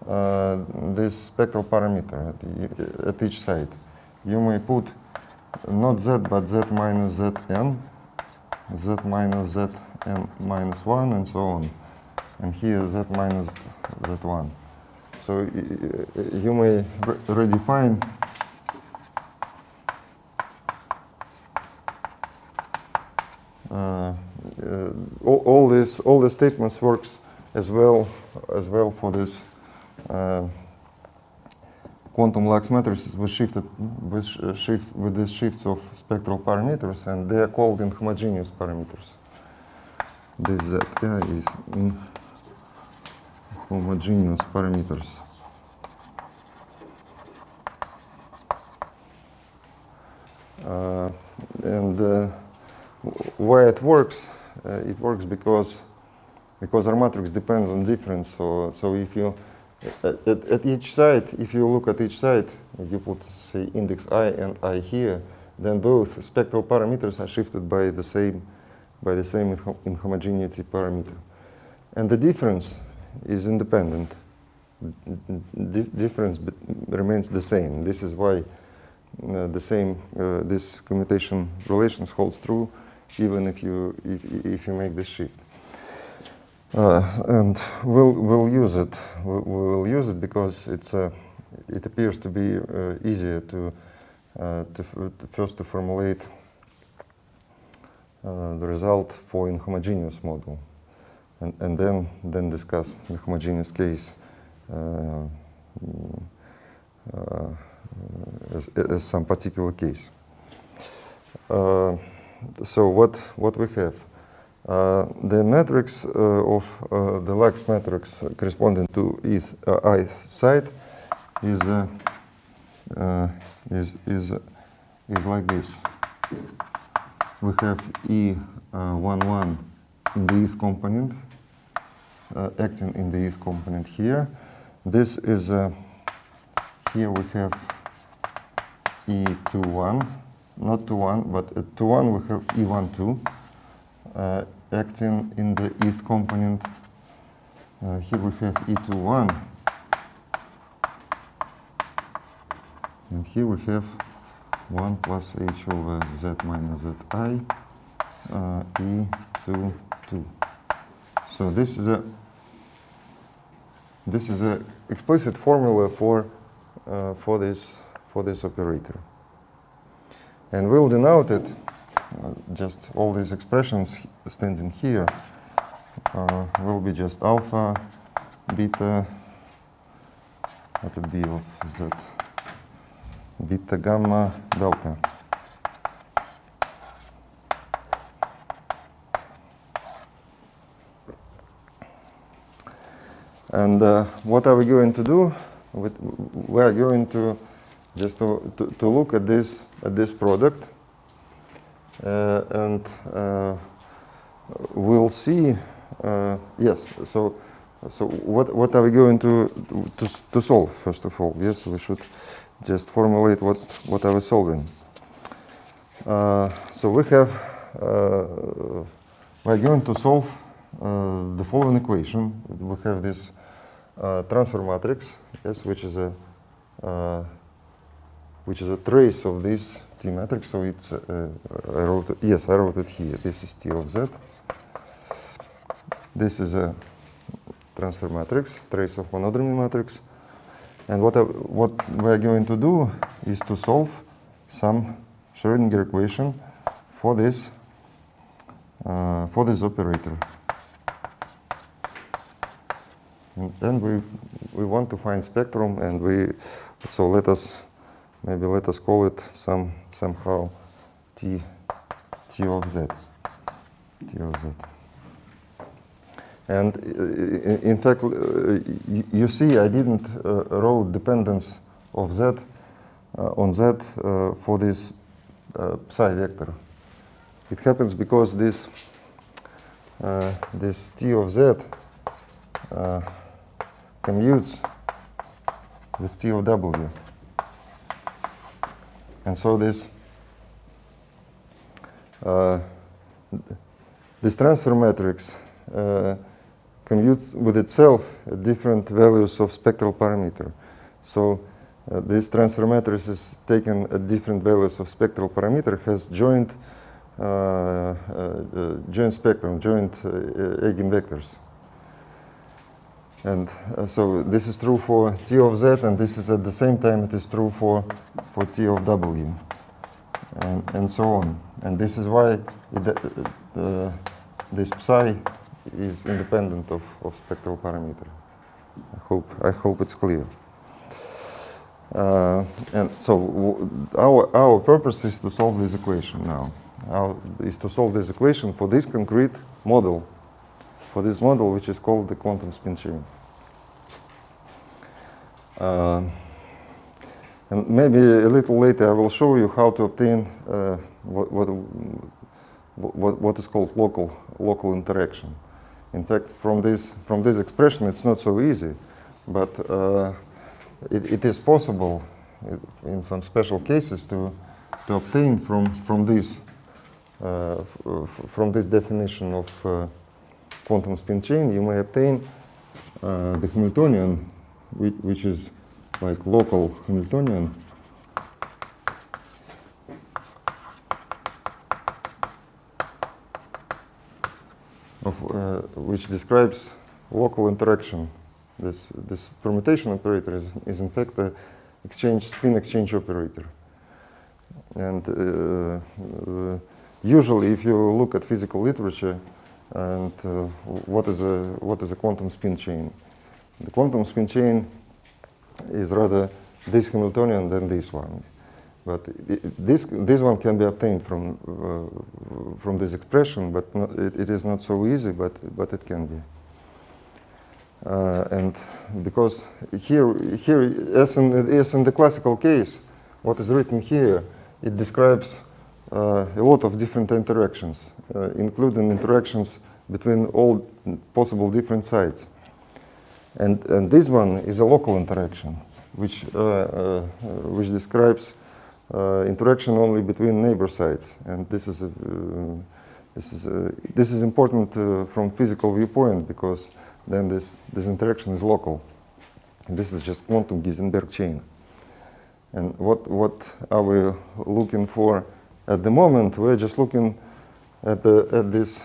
this spectral parameter at each side. You may put not z, but z minus zn, z minus zn minus 1, and so on. And here z minus z1. So you may redefine all the statements works as well for this quantum lax matrices with these shifts of spectral parameters, and they are called inhomogeneous parameters. This z is inhomogeneous parameters. why it works? It works because our matrix depends on difference. So if you at each side, if you look at each side, if you put say index I and I here, then both spectral parameters are shifted by the same inhomogeneity parameter, and the difference is independent. Difference remains the same. This is why this commutation relations holds true even if you make this shift. And we'll use it. We will use it because it appears to be easier to first to formulate the result for inhomogeneous model, and then discuss the homogeneous case as some particular case. So what we have? The matrix of the Lax matrix corresponding to ith side is like this. We have E11 in the ith component, acting in the ith component here. This is here we have E21, not 2-1, but at 2-1 we have E12. Acting in the ith component. Here we have E21, and here we have 1 plus h over z minus zi E22. So this is a explicit formula for this operator, and we'll denote it. Just all these expressions standing here will be just alpha, beta, what would be of z, beta, gamma, delta. And what are we going to do? We are going to just to look at this product. And we'll see. Yes. So what are we going to solve first of all? Yes, we should just formulate what are we solving. So we have we're going to solve the following equation. We have this transfer matrix, yes, which is a trace of this T matrix, so it's I wrote it here. This is T of Z. This is a transfer matrix, trace of monodromy matrix, and what we are going to do is to solve some Schrödinger equation for this operator, and we want to find spectrum, and let us call it somehow T of Z. And in fact, you see, I didn't wrote dependence of Z on Z for this psi vector. It happens because this T of Z commutes with T of W. And so this transfer matrix commutes with itself at different values of spectral parameter. So this transfer matrix is taken at different values of spectral parameter, has joint spectrum, joint eigenvectors. And so this is true for T of Z, and this is at the same time it is true for T of W, and so on. And this is why this psi is independent of spectral parameter. I hope it's clear. And so our purpose is to solve this equation now. Is to solve this equation for this concrete model, for this model which is called the quantum spin chain. And maybe a little later I will show you how to obtain what is called local interaction. In fact, from this expression, it's not so easy, but it is possible in some special cases to obtain from this definition of quantum spin chain. You may obtain the Hamiltonian, which is like local Hamiltonian of which describes local interaction. This permutation operator is in fact a spin exchange operator. And usually, if you look at physical literature and what is a quantum spin chain, the quantum spin chain is rather this Hamiltonian than this one. But this one can be obtained from this expression, but it is not so easy, but it can be. And because here, as in the classical case, what is written here, it describes a lot of different interactions, including interactions between all possible different sites. And this one is a local interaction, which describes interaction only between neighbor sites, and this is important from physical viewpoint, because then this interaction is local. And this is just quantum Giesenberg chain. And what are we looking for at the moment? We're just looking at this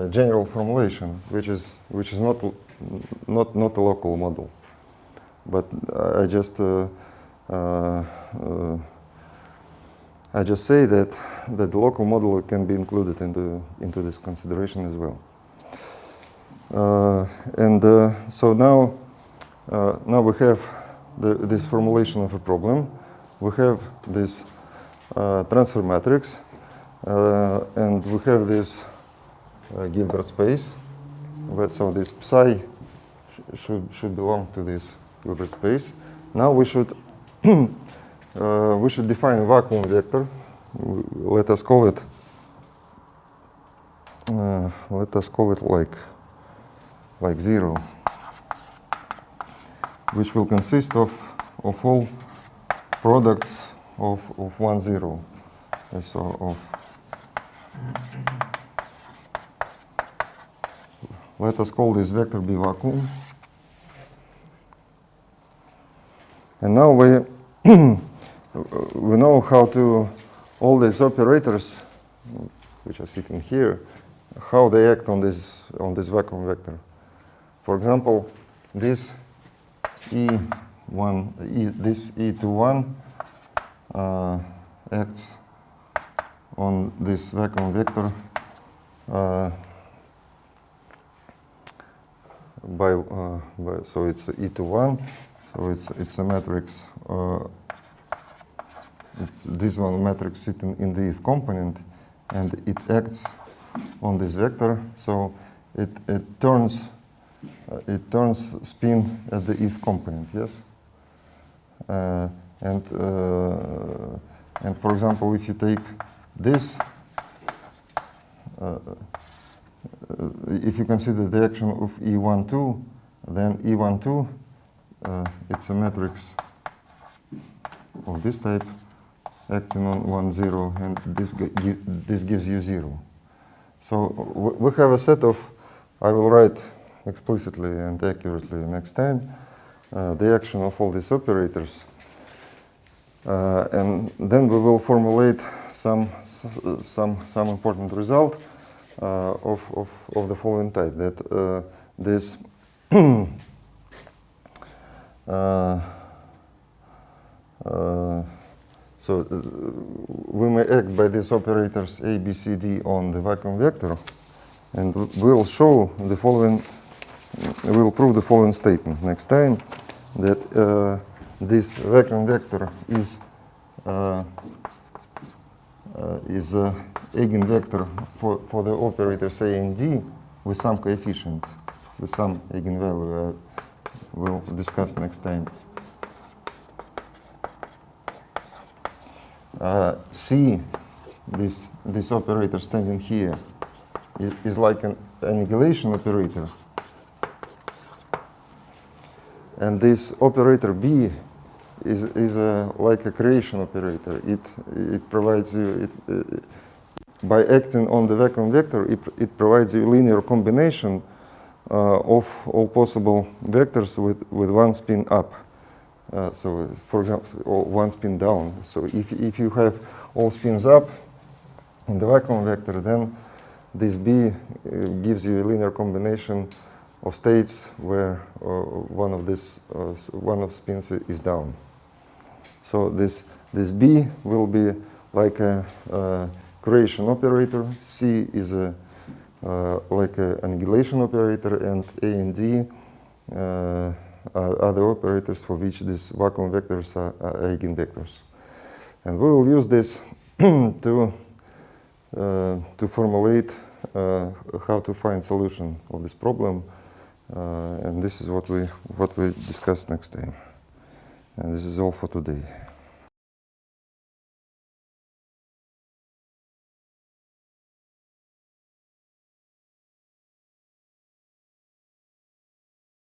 general formulation, which is not a local model, but I just say that the local model can be included into this consideration as well. So now we have this formulation of a problem. We have this transfer matrix, and we have this Gilbert space. So this psi should belong to this Gilbert space. Now we should define a vacuum vector. Let us call it like 0, which will consist of all products of 1, 0. So let us call this vector B vacuum. And now we know how to, all these operators, which are sitting here, how they act on this vacuum vector. For example, this this E21 acts on this vacuum vector so it's E21, so it's a matrix. It's this one matrix sitting in the eth component, and it acts on this vector. So it turns spin at the eth component. Yes. And for example, if you take this, if you consider the action of E12, then E12 it's a matrix of this type acting on 1, 0, and this gives you 0. So we have a set of, I will write explicitly and accurately next time, the action of all these operators, and then we will formulate some important result of the following type, that this so we may act by these operators A, B, C, D on the vacuum vector, and we'll show the following. We'll prove the following statement next time, that this vacuum vector is eigenvector for the operators A and D with some coefficient, with some eigenvalue. We'll discuss next time. C, this operator standing here, is like an annihilation operator. And this operator B is like a creation operator. It provides you, by acting on the vacuum vector, it provides you a linear combination of all possible vectors with one spin up. So, for example, or one spin down. So if you have all spins up in the vacuum vector, then this B gives you a linear combination of states where one of spins is down. So this B will be like a creation operator. C is like an annihilation operator, and A and D are the operators for which these vacuum vectors are eigenvectors. And we will use this to formulate how to find solution of this problem. And this is what we discuss next time. And this is all for today.